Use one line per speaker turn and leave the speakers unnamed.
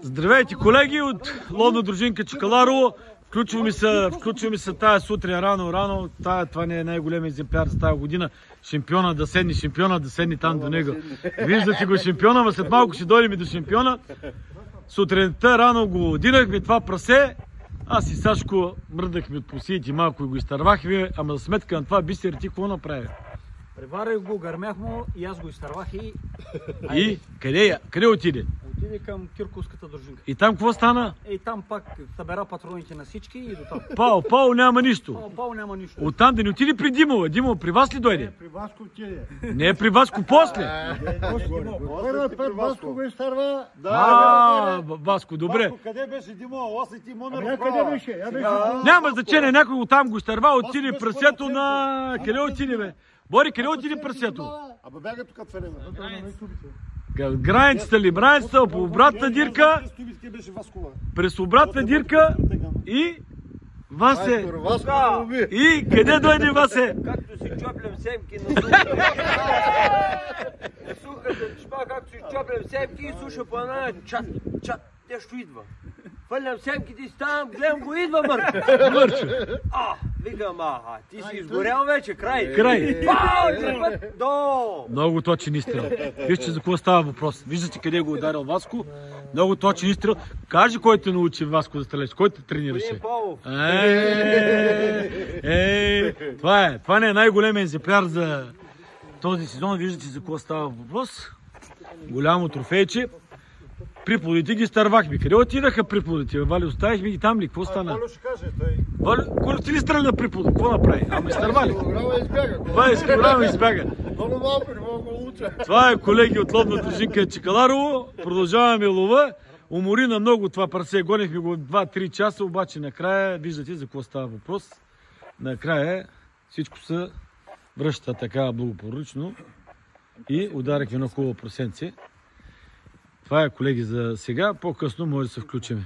Здравейте, колеги от ловна дружинка Чакаларово. Включваме се тая сутрин рано. Това не е най-големият екземпляр за тази година. Шампиона да седни там до него. Виждате го шампиона, но след малко ще дойдем и до шампиона. Сутринта рано го динахме това прасе. Аз и Сашко мръднахме от посиите малко и го изтървахме, ама за сметка на това Бисер ти какво направи?
Преварих го, гърмях му и аз го изтървах и...
И къде отиде?
Отиде към Кирковската дружинка.
И там какво стана?
И там пак събера патроните на всички и до там.
Пао няма нищо.
Пао няма нищо.
Оттам да не отиде при Димова. Димова при вас ли дойде?
Не, при Васко отиде.
Не е при Васко после.
Първият път Васко го изтърва.
Васко, добре.
Васко, къде беше Димова? Оси ти момер.
Къде беше?
Няма значение, някой оттам го изтърва, отиде прасето на... Къде отиде, бе? Бори, къде отиде прасето?
Абе бяга тук от Ферена.
Границата ли? Браницата по обратна дирка. През обратна дирка и... Васе! И къде дойде Васе?
Както си чоплям семки на сухата чешма, както си чоплям семки и суша по една чат, нещо идва. Фърлям семките и ставам, гледам го, идва мърчо. Викам, ти си изгорял вече, край.
Много точен изстрел. Вижте за какво става въпрос. Виждате къде го ударил Васко. Много точен изстрел. Кажи кой те научи Васко да стреляш, кой те тренираше. Това не е най-големият екземпляр за този сезон. Виждате за какво става въпрос. Голямо трофейче. Приплодите ги изтървахме. Къде отидаха приплодите? Вали, оставихме ги там ли? Какво стана?
Колю ще каже, той.
Колю ти ли стреля на приплода? Какво направи? Ама изтървали. 20 кг избяга.
Много малко, не мога го уча.
Това е, колеги, от ловна дружинка Чакаларово. Продължаваме лова. Умори на много това прасе. Гонихме го 2-3 часа, обаче накрая, виждате за какво става въпрос. Накрая всичко се връща така благополучно и ударихме на хубаво прасенце. Това е, колеги, за сега. По-късно може да се включим.